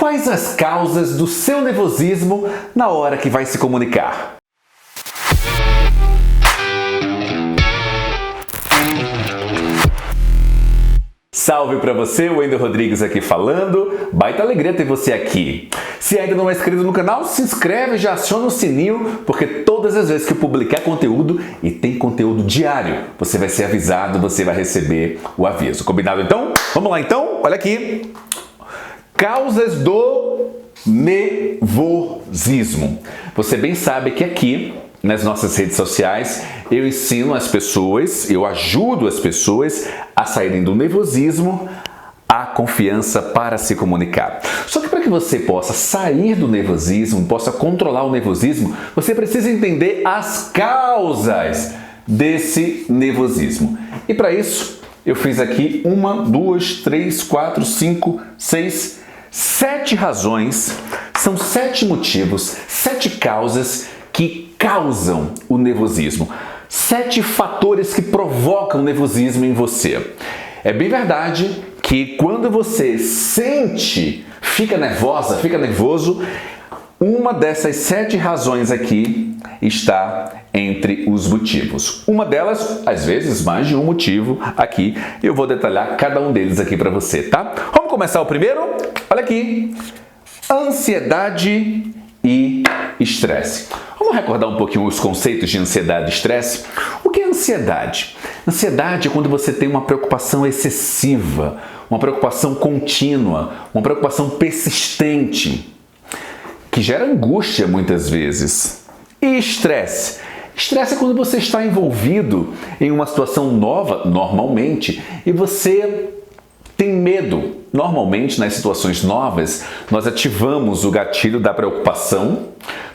Quais as causas do seu nervosismo na hora que vai se comunicar? Salve para você, Wendel Rodrigues aqui falando. Baita alegria ter você aqui. Se ainda não é inscrito no canal, se inscreve e já aciona o sininho, porque todas as vezes que eu publicar conteúdo, e tem conteúdo diário, você vai ser avisado, você vai receber o aviso. Combinado então? Vamos lá então? Olha aqui. Causas do nervosismo. Você bem sabe que aqui nas nossas redes sociais eu ensino as pessoas, eu ajudo as pessoas a saírem do nervosismo à confiança para se comunicar. Só que para que você possa sair do nervosismo, possa controlar o nervosismo, você precisa entender as causas desse nervosismo. E para isso eu fiz aqui 1, 2, 3, 4, 5, 6, 7 razões, são 7 motivos, 7 causas que causam o nervosismo. 7 fatores que provocam o nervosismo em você. É bem verdade que quando você sente, fica nervosa, fica nervoso, uma dessas 7 razões aqui está entre os motivos. Uma delas, às vezes, mais de um motivo aqui. Eu vou detalhar cada um deles aqui para você, tá? Vamos começar o primeiro? Olha aqui. Ansiedade e estresse. Vamos recordar um pouquinho os conceitos de ansiedade e estresse? O que é ansiedade? Ansiedade é quando você tem uma preocupação excessiva, uma preocupação contínua, uma preocupação persistente, que gera angústia muitas vezes. E estresse? Estresse é quando você está envolvido em uma situação nova, normalmente, e você tem medo. Normalmente, nas situações novas, nós ativamos o gatilho da preocupação,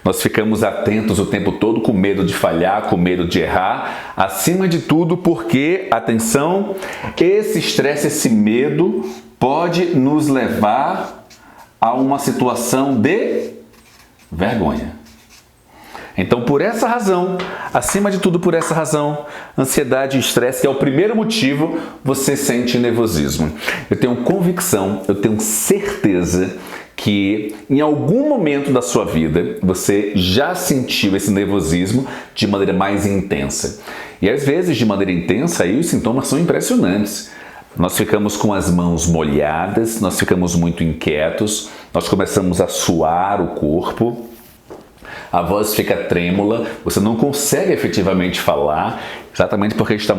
nós ficamos atentos o tempo todo, com medo de falhar, com medo de errar, acima de tudo porque, atenção, esse estresse, esse medo pode nos levar a uma situação de vergonha. Então, por essa razão, acima de tudo por essa razão, ansiedade e estresse, que é o primeiro motivo, você sente nervosismo. Eu tenho convicção, eu tenho certeza que em algum momento da sua vida você já sentiu esse nervosismo de maneira mais intensa. E às vezes, de maneira intensa, aí os sintomas são impressionantes. Nós ficamos com as mãos molhadas, nós ficamos muito inquietos, nós começamos a suar o corpo, a voz fica trêmula, você não consegue efetivamente falar, exatamente porque está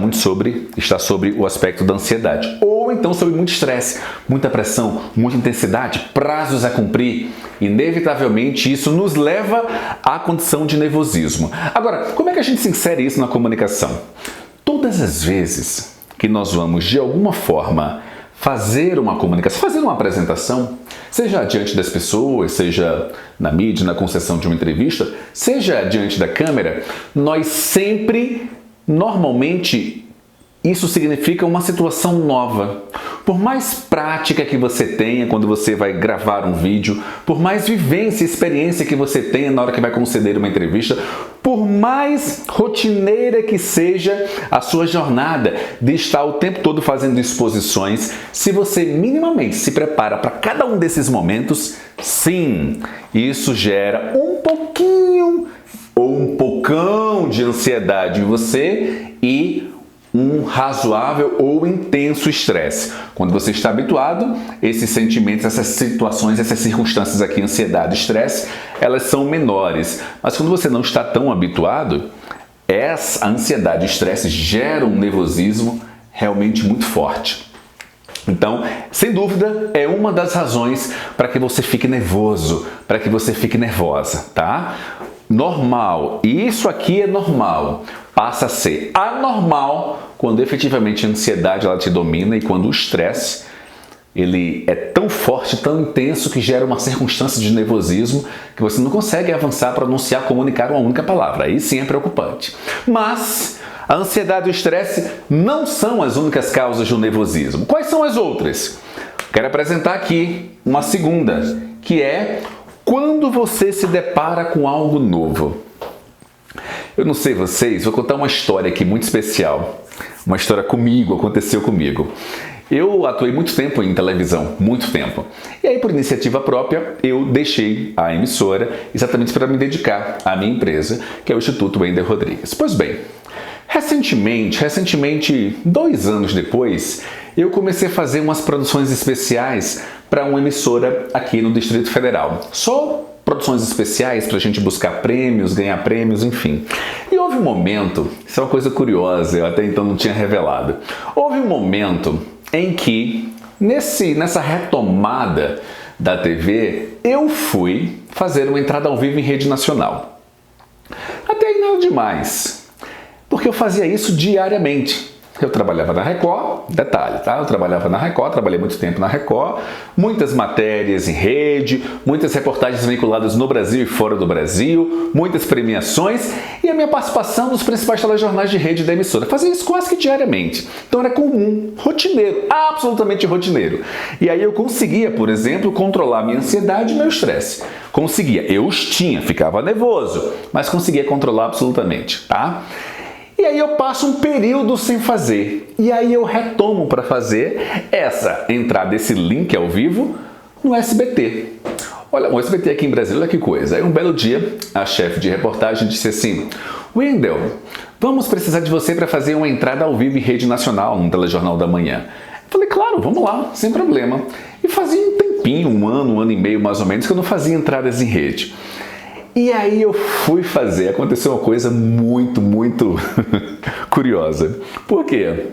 sobre o aspecto da ansiedade. Ou então sobre muito estresse, muita pressão, muita intensidade, prazos a cumprir. Inevitavelmente isso nos leva à condição de nervosismo. Agora, como é que a gente se insere isso na comunicação? Todas as vezes que nós vamos, de alguma forma, fazer uma comunicação, fazer uma apresentação, seja diante das pessoas, seja na mídia, na concessão de uma entrevista, seja diante da câmera, nós sempre, normalmente, isso significa uma situação nova. Por mais prática que você tenha quando você vai gravar um vídeo, por mais vivência e experiência que você tenha na hora que vai conceder uma entrevista, por mais rotineira que seja a sua jornada de estar o tempo todo fazendo exposições, se você minimamente se prepara para cada um desses momentos, sim, isso gera um pouquinho ou um pocão de ansiedade em você e um razoável ou intenso estresse. Quando você está habituado, esses sentimentos, essas situações, essas circunstâncias aqui, ansiedade e estresse, elas são menores. Mas quando você não está tão habituado, a ansiedade e o estresse geram um nervosismo realmente muito forte. Então, sem dúvida, é uma das razões para que você fique nervoso, para que você fique nervosa, tá? Normal, e isso aqui é normal, passa a ser anormal quando efetivamente a ansiedade ela te domina e quando o estresse ele é tão forte, tão intenso que gera uma circunstância de nervosismo que você não consegue avançar, pronunciar, comunicar uma única palavra. Aí sim é preocupante. Mas a ansiedade e o estresse não são as únicas causas do nervosismo. Quais são as outras? Quero apresentar aqui uma segunda, que é quando você se depara com algo novo. Eu não sei vocês, vou contar uma história aqui muito especial. Uma história comigo, aconteceu comigo. Eu atuei muito tempo em televisão, muito tempo. E aí, por iniciativa própria, eu deixei a emissora exatamente para me dedicar à minha empresa, que é o Instituto Wender Rodrigues. Pois bem, recentemente, 2 anos depois, eu comecei a fazer umas produções especiais para uma emissora aqui no Distrito Federal. Só produções especiais para a gente buscar prêmios, ganhar prêmios, enfim. E houve um momento, isso é uma coisa curiosa, eu até então não tinha revelado. Houve um momento em que, nessa retomada da TV, eu fui fazer uma entrada ao vivo em rede nacional. Até aí nada demais, porque eu fazia isso diariamente. Eu trabalhava na Record, detalhe, tá? Eu trabalhava na Record, trabalhei muito tempo na Record, muitas matérias em rede, muitas reportagens vinculadas no Brasil e fora do Brasil, muitas premiações e a minha participação nos principais telejornais de rede da emissora. Fazia isso quase que diariamente. Então era comum, rotineiro, absolutamente rotineiro. E aí eu conseguia, por exemplo, controlar a minha ansiedade e meu estresse. Conseguia, eu os tinha, ficava nervoso, mas conseguia controlar absolutamente, tá? E aí eu passo um período sem fazer. E aí eu retomo para fazer essa entrada, esse link ao vivo no SBT. Olha, o SBT aqui em Brasília, olha que coisa. Aí um belo dia, a chefe de reportagem disse assim: Wendel, vamos precisar de você para fazer uma entrada ao vivo em rede nacional no telejornal da manhã. Eu falei, claro, vamos lá, sem problema. E fazia um tempinho, um ano e meio mais ou menos, que eu não fazia entradas em rede. E aí eu fui fazer, aconteceu uma coisa muito curiosa. Por quê?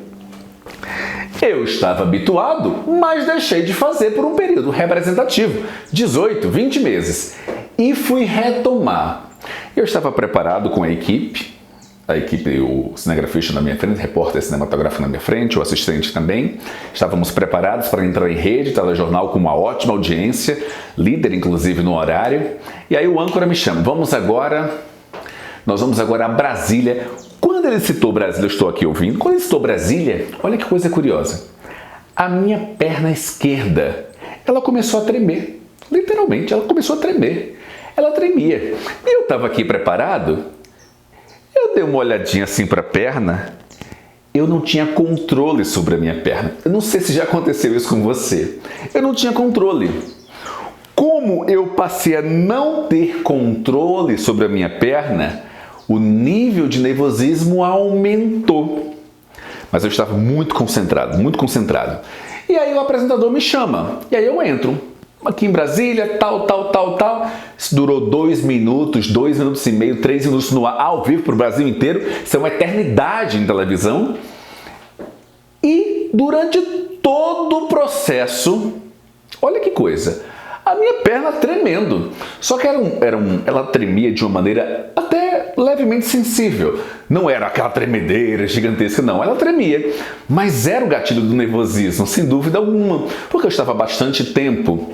Eu estava habituado, mas deixei de fazer por um período representativo, 18, 20 meses. E fui retomar. Eu estava preparado com a equipe, o cinegrafista na minha frente, repórter cinematográfico na minha frente, o assistente também. Estávamos preparados para entrar em rede, telejornal com uma ótima audiência, líder inclusive no horário. E aí o âncora me chama, nós vamos agora a Brasília. Quando ele citou Brasília, eu estou aqui ouvindo, quando ele citou Brasília, olha que coisa curiosa. A minha perna esquerda, ela começou a tremer. Literalmente, ela começou a tremer. Ela tremia. E eu estava aqui preparado. Eu dei uma olhadinha assim para a perna, eu não tinha controle sobre a minha perna. Eu não sei se já aconteceu isso com você. Eu não tinha controle. Como eu passei a não ter controle sobre a minha perna, o nível de nervosismo aumentou. Mas eu estava muito concentrado, muito concentrado. E aí o apresentador me chama, e aí eu entro. Aqui em Brasília, tal. Isso durou 2 minutos, 2 minutos e meio, 3 minutos no ar, ao vivo para o Brasil inteiro. Isso é uma eternidade em televisão. E durante todo o processo, olha que coisa, a minha perna tremendo. Só que ela tremia de uma maneira até levemente sensível. Não era aquela tremedeira gigantesca, não. Ela tremia. Mas era o gatilho do nervosismo, sem dúvida alguma. Porque eu estava há bastante tempo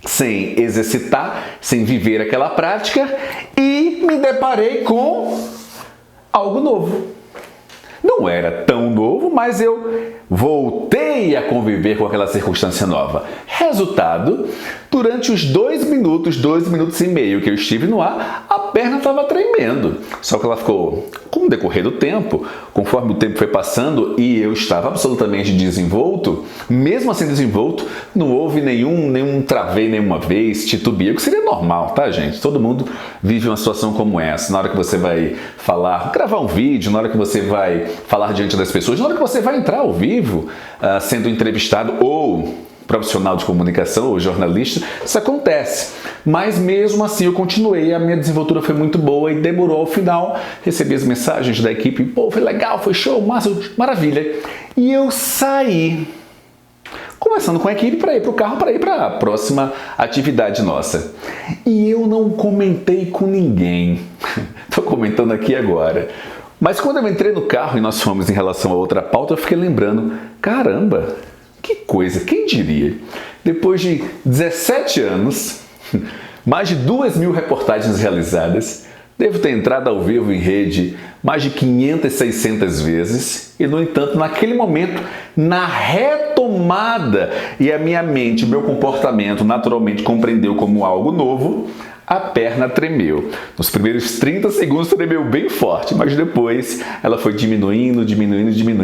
sem exercitar, sem viver aquela prática e me deparei com algo novo. Não era tão novo, mas eu voltei a conviver com aquela circunstância nova. Resultado, durante os 2 minutos e meio que eu estive no ar, a perna estava tremendo. Só que ela ficou, com o decorrer do tempo, conforme o tempo foi passando e eu estava absolutamente desenvolto, mesmo assim desenvolto, não houve nenhum travei nenhuma vez, titubeei, o que seria normal, tá, gente? Todo mundo vive uma situação como essa. Na hora que você vai gravar um vídeo, na hora que você vai falar diante das pessoas, na hora que você vai entrar ao vivo, sendo entrevistado ou profissional de comunicação ou jornalista, isso acontece. Mas mesmo assim eu continuei, a minha desenvoltura foi muito boa e demorou ao final, recebi as mensagens da equipe, pô, foi legal, foi show, massa, maravilha. E eu saí conversando com a equipe para ir para o carro, para ir para a próxima atividade nossa. E eu não comentei com ninguém. Estou comentando aqui agora. Mas quando eu entrei no carro e nós fomos em relação a outra pauta, eu fiquei lembrando, caramba, que coisa, quem diria? Depois de 17 anos, mais de 2.000 reportagens realizadas, devo ter entrado ao vivo em rede mais de 500, 600 vezes e, no entanto, naquele momento, na retomada e a minha mente, meu comportamento naturalmente compreendeu como algo novo, a perna tremeu. Nos primeiros 30 segundos tremeu bem forte, mas depois ela foi diminuindo,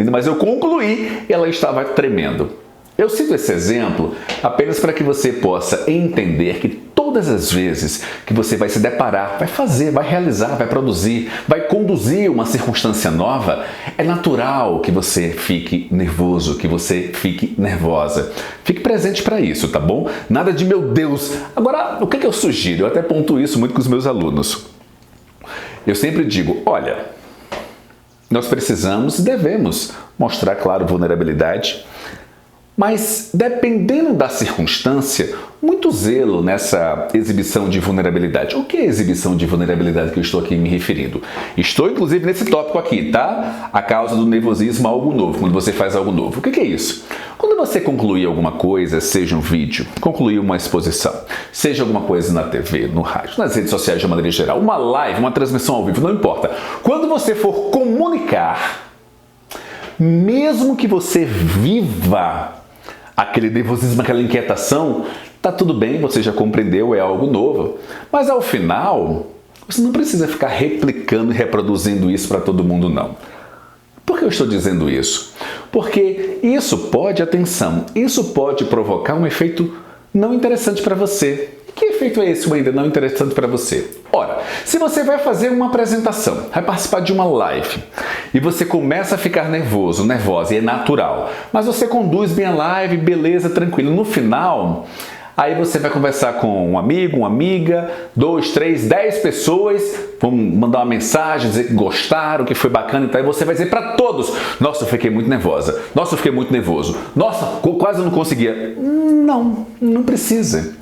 mas eu concluí e ela estava tremendo. Eu cito esse exemplo apenas para que você possa entender que todas as vezes que você vai se deparar, vai fazer, vai realizar, vai produzir, vai conduzir uma circunstância nova, é natural que você fique nervoso, que você fique nervosa. Fique presente para isso, tá bom? Nada de meu Deus. Agora, o que eu sugiro? Eu até pontuo isso muito com os meus alunos. Eu sempre digo, olha, nós precisamos e devemos mostrar, claro, vulnerabilidade, mas dependendo da circunstância, muito zelo nessa exibição de vulnerabilidade. O que é exibição de vulnerabilidade que eu estou aqui me referindo? Estou, inclusive, nesse tópico aqui, tá? A causa do nervosismo, algo novo, quando você faz algo novo. O que é isso? Quando você concluir alguma coisa, seja um vídeo, concluir uma exposição, seja alguma coisa na TV, no rádio, nas redes sociais de uma maneira geral, uma live, uma transmissão ao vivo, não importa. Quando você for comunicar, mesmo que você viva aquele nervosismo, aquela inquietação, tá tudo bem, você já compreendeu, é algo novo. Mas ao final, você não precisa ficar replicando e reproduzindo isso para todo mundo, não. Por que eu estou dizendo isso? Porque isso pode, atenção, isso pode provocar um efeito não interessante para você. E que efeito é esse ainda não interessante para você? Ora, se você vai fazer uma apresentação, vai participar de uma live, e você começa a ficar nervoso, nervosa, e é natural, mas você conduz bem a live, beleza, tranquilo. No final, aí você vai conversar com um amigo, uma amiga, 2, 3, 10 pessoas, vão mandar uma mensagem, dizer que gostaram, que foi bacana e tal, e você vai dizer para todos, nossa, eu fiquei muito nervosa, nossa, eu fiquei muito nervoso, nossa, quase não conseguia. Não precisa.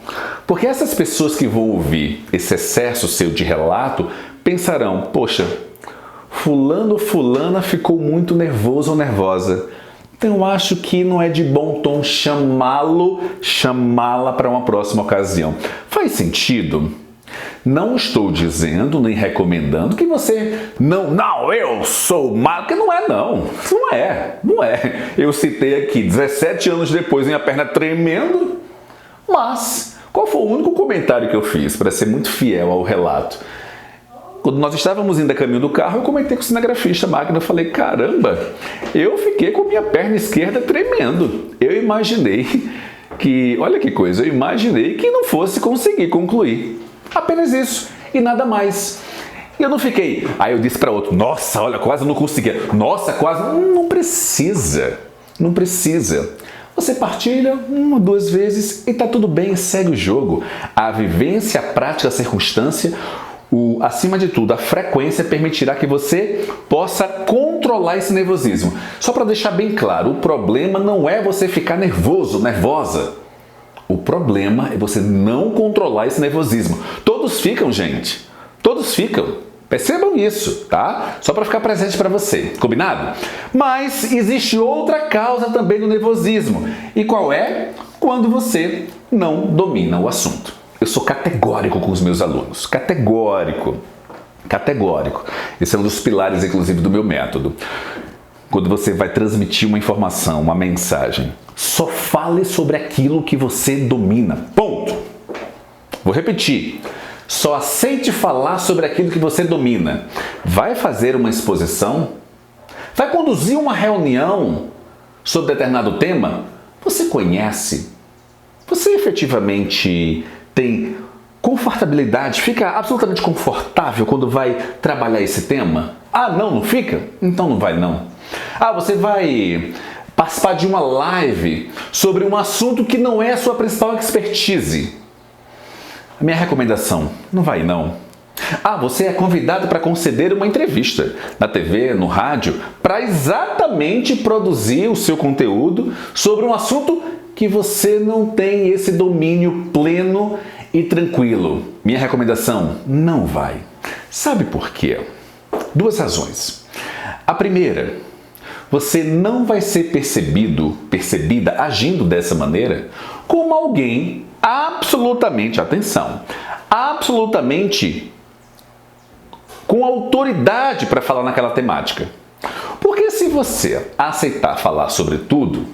Porque essas pessoas que vão ouvir esse excesso seu de relato, pensarão, poxa, fulano ou fulana ficou muito nervoso ou nervosa. Então eu acho que não é de bom tom chamá-la para uma próxima ocasião. Faz sentido? Não estou dizendo nem recomendando que você eu sou mal, porque não é. Eu citei aqui 17 anos depois, minha perna tremendo, mas qual foi o único comentário que eu fiz, para ser muito fiel ao relato? Quando nós estávamos indo a caminho do carro, eu comentei com o cinegrafista máquina, eu falei, caramba, eu fiquei com minha perna esquerda tremendo. Eu imaginei que, olha que coisa, eu imaginei que não fosse conseguir concluir. Apenas isso, e nada mais. E eu não fiquei, aí eu disse para outro, nossa, olha, quase não conseguia. Nossa, quase, não precisa. Você partilha 1, 2 vezes e tá tudo bem, segue o jogo. A vivência, a prática, a circunstância, acima de tudo, a frequência permitirá que você possa controlar esse nervosismo. Só para deixar bem claro, o problema não é você ficar nervoso, nervosa. O problema é você não controlar esse nervosismo. Todos ficam, gente. Todos ficam. Percebam isso, tá? Só para ficar presente para você. Combinado? Mas existe outra causa também do nervosismo. E qual é? Quando você não domina o assunto. Eu sou categórico com os meus alunos. Categórico. Esse é um dos pilares, inclusive, do meu método. Quando você vai transmitir uma informação, uma mensagem, só fale sobre aquilo que você domina. Ponto. Vou repetir. Só aceite falar sobre aquilo que você domina. Vai fazer uma exposição? Vai conduzir uma reunião sobre determinado tema? Você conhece? Você efetivamente tem confortabilidade? Fica absolutamente confortável quando vai trabalhar esse tema? Ah, não fica? Então não vai não. Ah, você vai participar de uma live sobre um assunto que não é a sua principal expertise. A minha recomendação, não vai não. Ah, você é convidado para conceder uma entrevista na TV, no rádio, para exatamente produzir o seu conteúdo sobre um assunto que você não tem esse domínio pleno e tranquilo. Minha recomendação, não vai. Sabe por quê? 2 razões. A primeira, você não vai ser percebida agindo dessa maneira como alguém absolutamente, atenção, absolutamente com autoridade para falar naquela temática. Porque se você aceitar falar sobre tudo,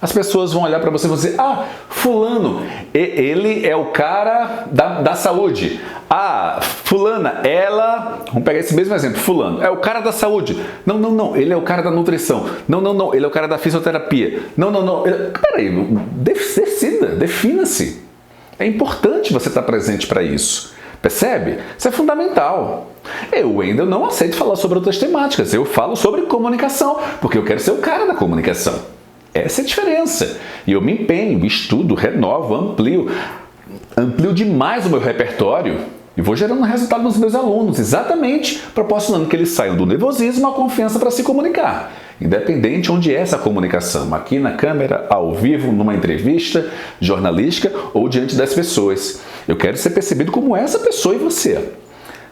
As pessoas vão olhar para você e vão dizer, ah, fulano, ele é o cara da saúde. Ah, fulana, ela... Vamos pegar esse mesmo exemplo. Fulano, é o cara da saúde. Não, ele é o cara da nutrição. Não, ele é o cara da fisioterapia. Não. Peraí, decida, defina-se. É importante você estar presente para isso. Percebe? Isso é fundamental. Eu ainda não aceito falar sobre outras temáticas. Eu falo sobre comunicação, porque eu quero ser o cara da comunicação. Essa é a diferença. E eu me empenho, estudo, renovo, amplio demais o meu repertório e vou gerando resultado nos meus alunos, exatamente proporcionando que eles saiam do nervosismo à confiança para se comunicar. Independente onde é essa comunicação, aqui na câmera, ao vivo, numa entrevista jornalística ou diante das pessoas. Eu quero ser percebido como essa pessoa e você.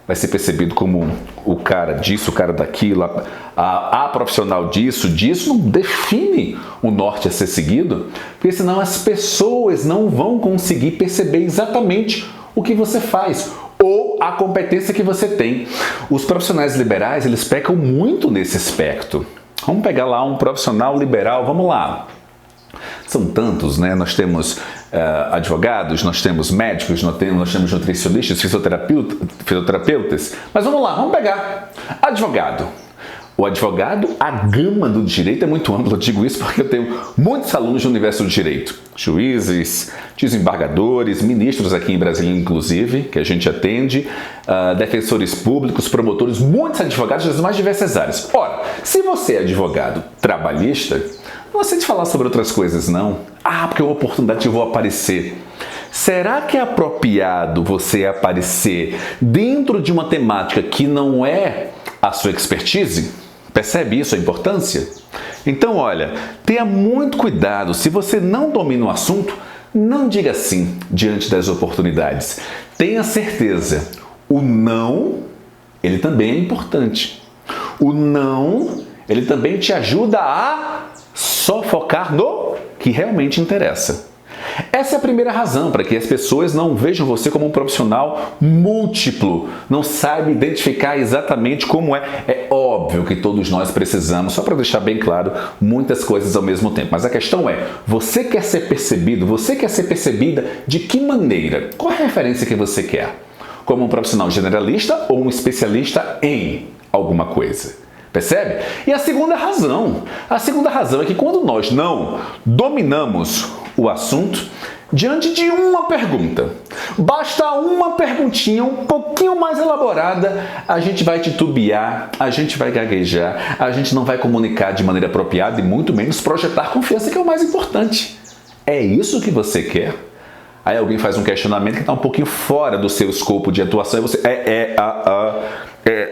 Vai ser percebido como o cara disso, o cara daquilo, a profissional disso, não define o norte a ser seguido, porque senão as pessoas não vão conseguir perceber exatamente o que você faz ou a competência que você tem. Os profissionais liberais, eles pecam muito nesse aspecto. Vamos pegar lá um profissional liberal, vamos lá. São tantos, né? Nós temos advogados, nós temos médicos, nós temos nutricionistas, fisioterapeutas. Mas vamos lá, vamos pegar advogado. O advogado, a gama do direito é muito ampla. Eu digo isso porque eu tenho muitos alunos do universo do direito. Juízes, desembargadores, ministros aqui em Brasília, inclusive, que a gente atende, defensores públicos, promotores, muitos advogados das mais diversas áreas. Ora, se você é advogado trabalhista, não aceite falar sobre outras coisas, não. Ah, porque é uma oportunidade que eu vou aparecer. Será que é apropriado você aparecer dentro de uma temática que não é a sua expertise? Percebe isso, a importância? Então, olha, tenha muito cuidado. Se você não domina o assunto, não diga sim diante das oportunidades. Tenha certeza, o não, ele também é importante. O não, ele também te ajuda a só focar no que realmente interessa. Essa é a primeira razão para que as pessoas não vejam você como um profissional múltiplo, não saiba identificar exatamente como é. É óbvio que todos nós precisamos, só para deixar bem claro, muitas coisas ao mesmo tempo. Mas a questão é, você quer ser percebido, você quer ser percebida de que maneira? Qual é a referência que você quer? Como um profissional generalista ou um especialista em alguma coisa? Percebe? E a segunda razão é que quando nós não dominamos o assunto, diante de uma pergunta, basta uma perguntinha um pouquinho mais elaborada, a gente vai titubear, a gente vai gaguejar, a gente não vai comunicar de maneira apropriada e muito menos projetar confiança, que é o mais importante. É isso que você quer? Aí alguém faz um questionamento que está um pouquinho fora do seu escopo de atuação e você...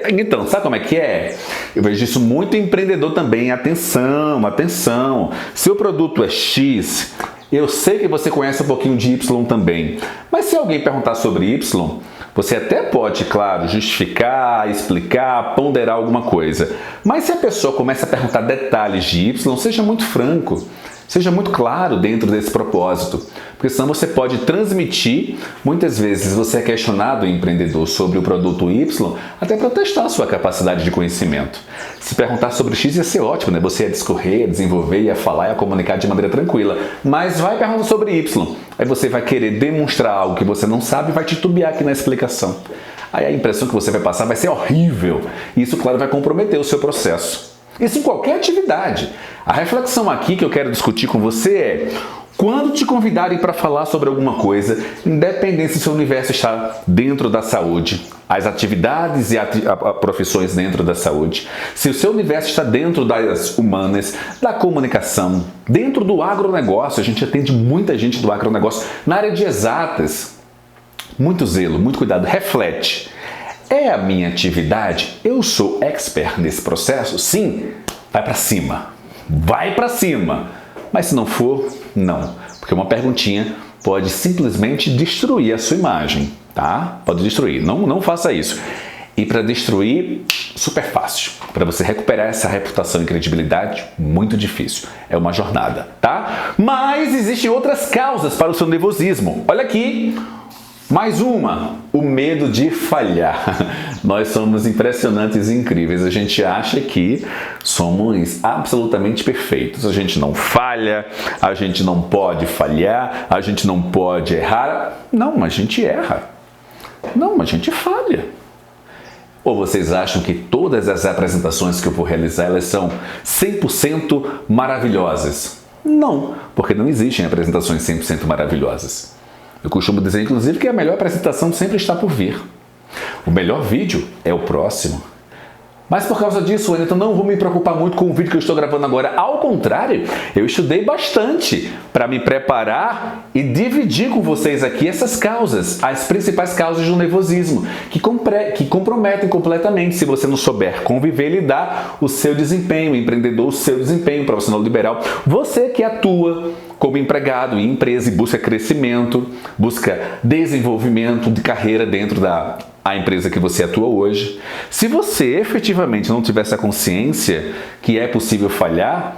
Então, sabe como é que é? Eu vejo isso muito em empreendedor também. Atenção. Seu produto é X, eu sei que você conhece um pouquinho de Y também. Mas se alguém perguntar sobre Y, você até pode, claro, justificar, explicar, ponderar alguma coisa. Mas se a pessoa começa a perguntar detalhes de Y, seja muito franco. Seja muito claro dentro desse propósito, porque senão você pode transmitir, muitas vezes você é questionado, empreendedor, sobre o produto Y, até para testar a sua capacidade de conhecimento. Se perguntar sobre X ia ser ótimo, né? Você ia discorrer, ia desenvolver, ia falar, ia comunicar de maneira tranquila, mas vai perguntar sobre Y, aí você vai querer demonstrar algo que você não sabe e vai titubear aqui na explicação. Aí a impressão que você vai passar vai ser horrível, e isso, claro, vai comprometer o seu processo. Isso em qualquer atividade. A reflexão aqui que eu quero discutir com você é: quando te convidarem para falar sobre alguma coisa, independente se o seu universo está dentro da saúde, as atividades e profissões dentro da saúde, se o seu universo está dentro das humanas, da comunicação, dentro do agronegócio, a gente atende muita gente do agronegócio, na área de exatas, muito zelo, muito cuidado, reflete. É a minha atividade? Eu sou expert nesse processo? Sim, vai para cima. Vai para cima. Mas se não for, não. Porque uma perguntinha pode simplesmente destruir a sua imagem, tá? Pode destruir. Não faça isso. E para destruir, super fácil. Para você recuperar essa reputação e credibilidade, muito difícil. É uma jornada, tá? Mas existem outras causas para o seu nervosismo. Olha aqui. Mais uma, o medo de falhar. Nós somos impressionantes e incríveis. A gente acha que somos absolutamente perfeitos. A gente não falha, a gente não pode falhar, a gente não pode errar. Não, a gente erra. Não, a gente falha. Ou vocês acham que todas as apresentações que eu vou realizar, elas são 100% maravilhosas? Não, porque não existem apresentações 100% maravilhosas. Eu costumo dizer, inclusive, que a melhor apresentação sempre está por vir. O melhor vídeo é o próximo. Mas por causa disso, Wellington, não vou me preocupar muito com o vídeo que eu estou gravando agora. Ao contrário, eu estudei bastante para me preparar e dividir com vocês aqui essas causas, as principais causas do nervosismo, que comprometem completamente, se você não souber conviver e lidar, o seu desempenho empreendedor, o seu desempenho profissional liberal. Você que atua como empregado em empresa e busca crescimento, busca desenvolvimento de carreira dentro da empresa que você atua hoje. Se você efetivamente não tiver essa consciência que é possível falhar,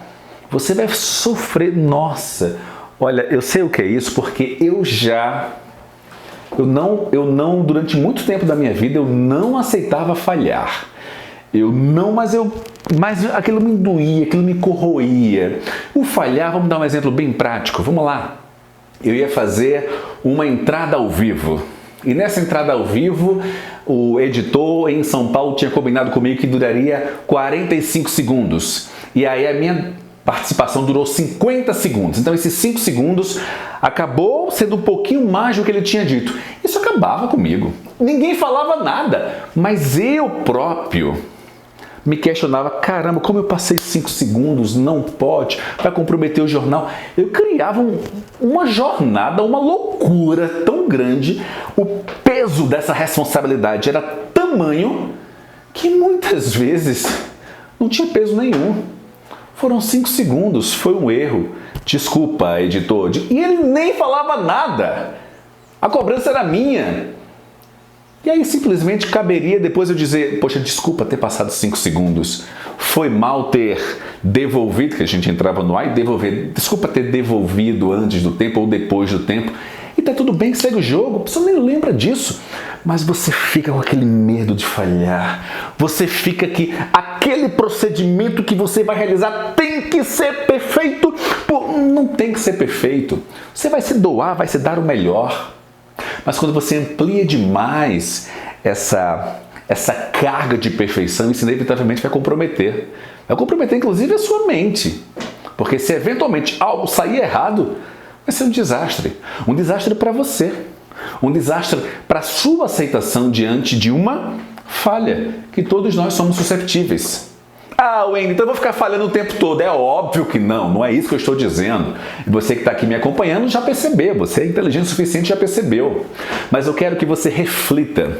você vai sofrer. Nossa, olha, eu sei o que é isso porque eu não, durante muito tempo da minha vida, eu não aceitava falhar. Mas aquilo me doía, aquilo me corroía. O falhar, vamos dar um exemplo bem prático, vamos lá. Eu ia fazer uma entrada ao vivo. E nessa entrada ao vivo, o editor em São Paulo tinha combinado comigo que duraria 45 segundos. E aí a minha participação durou 50 segundos. Então esses 5 segundos acabou sendo um pouquinho mais do que ele tinha dito. Isso acabava comigo. Ninguém falava nada, mas eu próprio me questionava, caramba, como eu passei 5 segundos, não pode, vai comprometer o jornal. Eu criava uma jornada, uma loucura tão grande, o peso dessa responsabilidade era tamanho que muitas vezes não tinha peso nenhum. Foram 5 segundos, foi um erro, desculpa, editor. E ele nem falava nada, a cobrança era minha. E aí simplesmente caberia depois eu dizer, poxa, desculpa ter passado 5 segundos, foi mal ter devolvido, que a gente entrava no ar e devolver, desculpa ter devolvido antes do tempo ou depois do tempo, e tá tudo bem, segue o jogo, a pessoa nem lembra disso, mas você fica com aquele medo de falhar, você fica que aquele procedimento que você vai realizar tem que ser perfeito, pô, não tem que ser perfeito, você vai se doar, vai se dar o melhor. Mas quando você amplia demais essa carga de perfeição, isso inevitavelmente vai comprometer. Vai comprometer, inclusive, a sua mente. Porque se eventualmente algo sair errado, vai ser um desastre. Um desastre para você. Um desastre para a sua aceitação diante de uma falha, que todos nós somos susceptíveis. Ah, Wendy, então eu vou ficar falhando o tempo todo. É óbvio que não é isso que eu estou dizendo. E você que está aqui me acompanhando já percebeu, você é inteligente o suficiente, já percebeu. Mas eu quero que você reflita.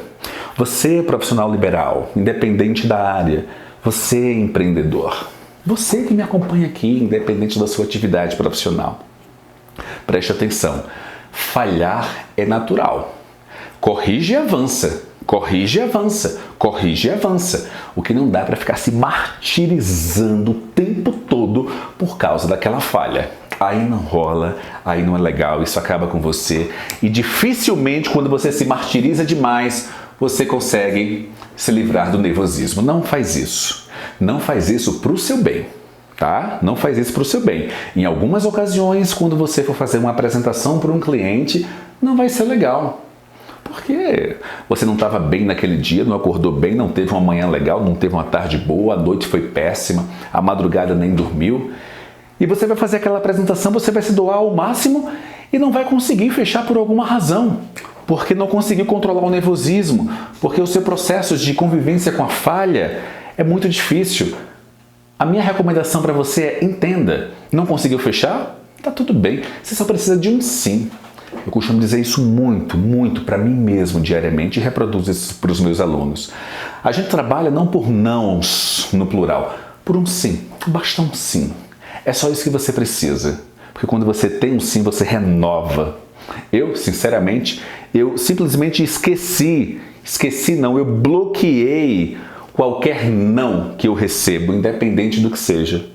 Você é profissional liberal, independente da área. Você é empreendedor. Você que me acompanha aqui, independente da sua atividade profissional. Preste atenção. Falhar é natural. Corrige e avança. Corrige e avança, corrige e avança. O que não dá para ficar se martirizando o tempo todo por causa daquela falha. Aí não rola, aí não é legal, isso acaba com você. E dificilmente, quando você se martiriza demais, você consegue se livrar do nervosismo. Não faz isso. Não faz isso para o seu bem. Tá? Não faz isso para o seu bem. Em algumas ocasiões, quando você for fazer uma apresentação para um cliente, não vai ser legal. Porque você não estava bem naquele dia, não acordou bem, não teve uma manhã legal, não teve uma tarde boa, a noite foi péssima, a madrugada nem dormiu. E você vai fazer aquela apresentação, você vai se doar ao máximo e não vai conseguir fechar por alguma razão. Porque não conseguiu controlar o nervosismo, porque o seu processo de convivência com a falha é muito difícil. A minha recomendação para você é entenda. Não conseguiu fechar? Tá tudo bem, você só precisa de um sim. Eu costumo dizer isso muito para mim mesmo diariamente e reproduzo isso para os meus alunos. A gente trabalha não por nãos no plural, por um sim. Basta um sim. É só isso que você precisa. Porque quando você tem um sim, você renova. Eu, sinceramente, eu simplesmente eu bloqueei qualquer não que eu recebo, independente do que seja.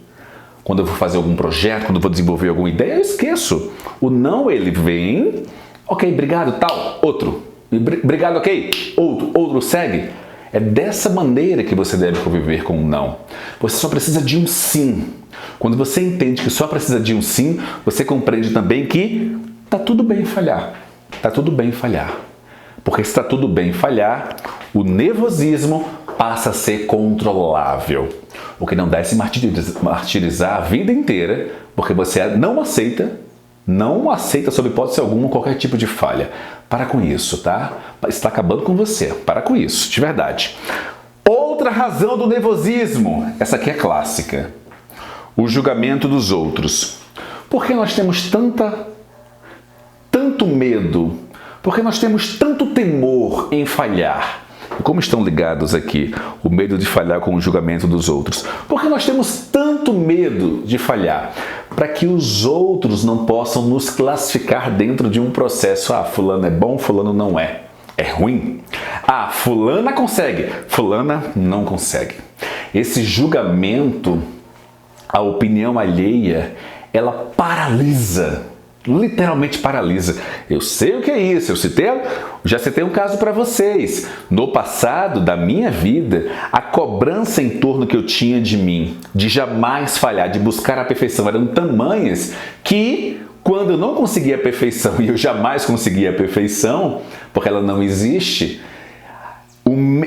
Quando eu vou fazer algum projeto, quando eu vou desenvolver alguma ideia, eu esqueço. O não, ele vem Ok, obrigado, tal, outro. Obrigado, ok, outro segue. É dessa maneira que você deve conviver com um não. Você só precisa de um sim. Quando você entende que só precisa de um sim, você compreende também que tá tudo bem falhar. Tá tudo bem falhar. Porque se está tudo bem falhar, o nervosismo passa a ser controlável. O que não dá é se martirizar a vida inteira, porque você não aceita sob hipótese alguma qualquer tipo de falha. Para com isso, tá? Está acabando com você. Para com isso, de verdade. Outra razão do nervosismo, essa aqui é clássica. O julgamento dos outros. Por que nós temos tanto medo? Por que nós temos tanto temor em falhar? E como estão ligados aqui o medo de falhar com o julgamento dos outros? Por que nós temos tanto medo de falhar? Para que os outros não possam nos classificar dentro de um processo. Ah, fulano é bom, fulano não é. É ruim. Ah, fulana consegue, fulana não consegue. Esse julgamento, a opinião alheia, ela paralisa. Literalmente paralisa. Eu sei o que é isso, já citei um caso para vocês. No passado da minha vida, a cobrança em torno que eu tinha de mim, de jamais falhar, de buscar a perfeição, eram tamanhas que quando eu não conseguia a perfeição, e eu jamais conseguia a perfeição, porque ela não existe,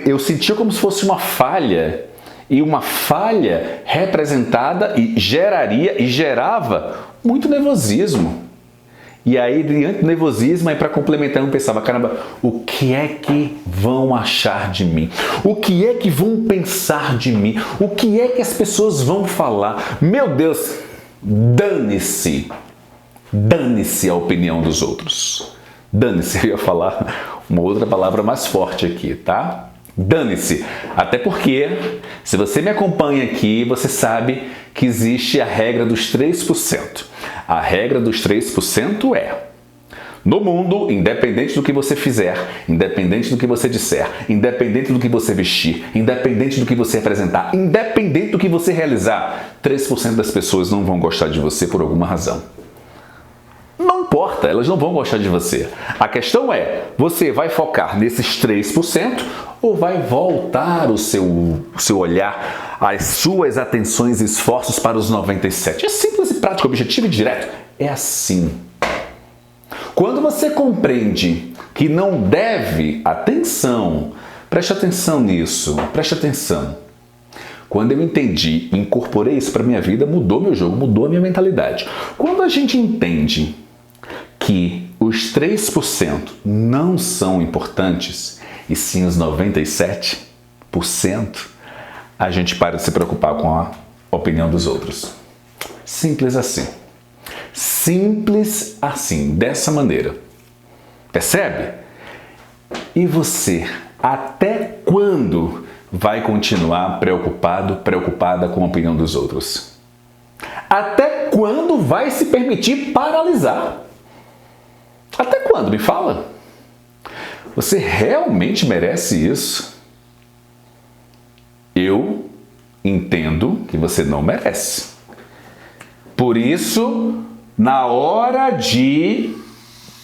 eu sentia como se fosse uma falha, e uma falha representada e gerava muito nervosismo. E aí, diante do nervosismo, para complementar, eu pensava, caramba, o que é que vão achar de mim? O que é que vão pensar de mim? O que é que as pessoas vão falar? Meu Deus, dane-se! Dane-se a opinião dos outros. Dane-se, eu ia falar uma outra palavra mais forte aqui, tá? Dane-se. Até porque, se você me acompanha aqui, você sabe que existe a regra dos 3%. A regra dos 3% é: no mundo, independente do que você fizer, independente do que você disser, independente do que você vestir, independente do que você apresentar, independente do que você realizar, 3% das pessoas não vão gostar de você por alguma razão. Não importa, elas não vão gostar de você. A questão é, você vai focar nesses 3% ou vai voltar o seu olhar, as suas atenções e esforços para os 97%? É simples e prático, objetivo e direto. É assim. Quando você compreende que não deve, atenção, preste atenção nisso, preste atenção. Quando eu entendi, incorporei isso para a minha vida, mudou meu jogo, mudou a minha mentalidade. Quando a gente entende que os 3% não são importantes, e sim os 97%, a gente para de se preocupar com a opinião dos outros. Simples assim. Simples assim, dessa maneira. Percebe? E você, até quando vai continuar preocupada com a opinião dos outros? Até quando vai se permitir paralisar? Até quando? Me fala. Você realmente merece isso? Eu entendo que você não merece. Por isso, na hora de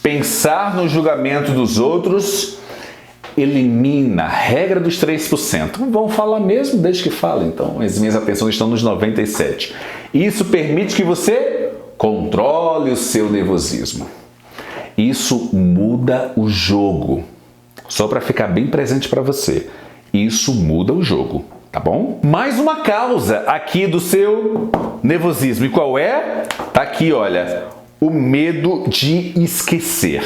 pensar no julgamento dos outros, elimina a regra dos 3%. Vão falar mesmo, desde que falem. Então, as minhas atenções estão nos 97%. Isso permite que você controle o seu nervosismo. Isso muda o jogo. Só para ficar bem presente para você. Isso muda o jogo, tá bom? Mais uma causa aqui do seu nervosismo. E qual é? Tá aqui, olha. O medo de esquecer.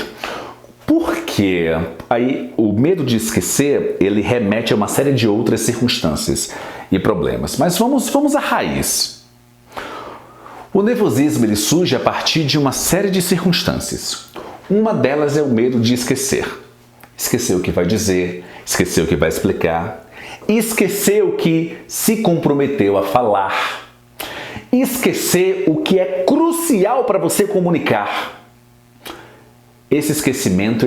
Por quê? Aí, o medo de esquecer, ele remete a uma série de outras circunstâncias e problemas. Mas vamos à raiz. O nervosismo, ele surge a partir de uma série de circunstâncias. Uma delas é o medo de esquecer. Esquecer o que vai dizer, esquecer o que vai explicar, esquecer o que se comprometeu a falar, esquecer o que é crucial para você comunicar. Esse esquecimento,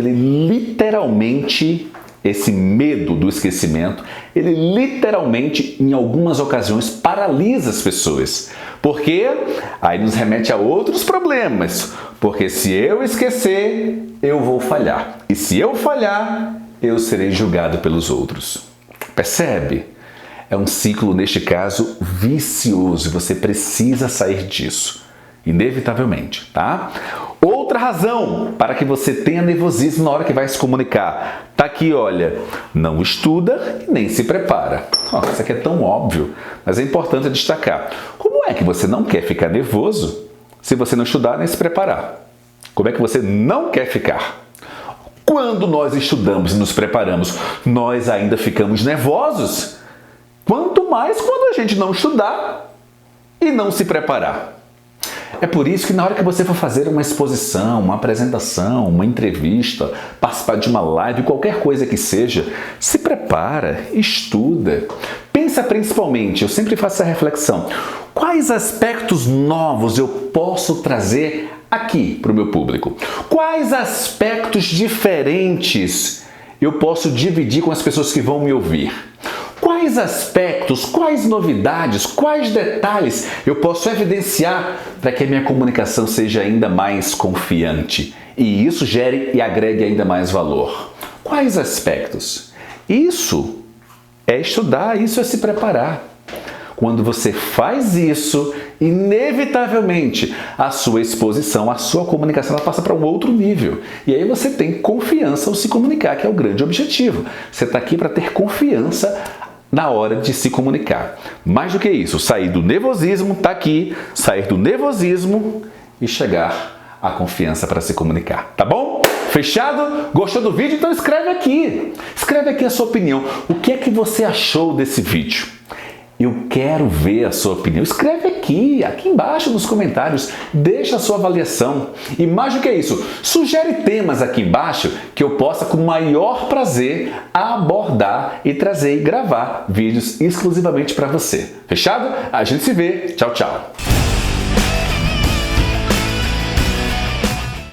esse medo do esquecimento, ele literalmente, em algumas ocasiões, paralisa as pessoas. Porque aí nos remete a outros problemas. Porque se eu esquecer, eu vou falhar. E se eu falhar, eu serei julgado pelos outros. Percebe? É um ciclo, neste caso, vicioso. Você precisa sair disso, inevitavelmente, tá? Outra razão para que você tenha nervosismo na hora que vai se comunicar. Tá aqui, olha, não estuda e nem se prepara. Isso aqui é tão óbvio, mas é importante destacar. Como é que você não quer ficar nervoso se você não estudar nem se preparar? Como é que você não quer ficar? Quando nós estudamos e nos preparamos, nós ainda ficamos nervosos. Quanto mais quando a gente não estudar e não se preparar. É por isso que na hora que você for fazer uma exposição, uma apresentação, uma entrevista, participar de uma live, qualquer coisa que seja, se prepara, estuda. Pensa principalmente, eu sempre faço essa reflexão, quais aspectos novos eu posso trazer aqui para o meu público? Quais aspectos diferentes eu posso dividir com as pessoas que vão me ouvir? Quais aspectos, quais novidades, quais detalhes eu posso evidenciar para que a minha comunicação seja ainda mais confiante e isso gere e agregue ainda mais valor? Quais aspectos? Isso é estudar, isso é se preparar. Quando você faz isso, inevitavelmente a sua exposição, a sua comunicação ela passa para um outro nível. E aí você tem confiança ao se comunicar, que é o grande objetivo. Você está aqui para ter confiança na hora de se comunicar. Mais do que isso, sair do nervosismo, tá aqui, sair do nervosismo e chegar à confiança para se comunicar, tá bom? Fechado? Gostou do vídeo? Então escreve aqui. Escreve aqui a sua opinião. O que é que você achou desse vídeo? Eu quero ver a sua opinião. Escreve aqui embaixo nos comentários. Deixa a sua avaliação. E mais do que isso, sugere temas aqui embaixo que eu possa com o maior prazer abordar e trazer e gravar vídeos exclusivamente para você. Fechado? A gente se vê. Tchau, tchau.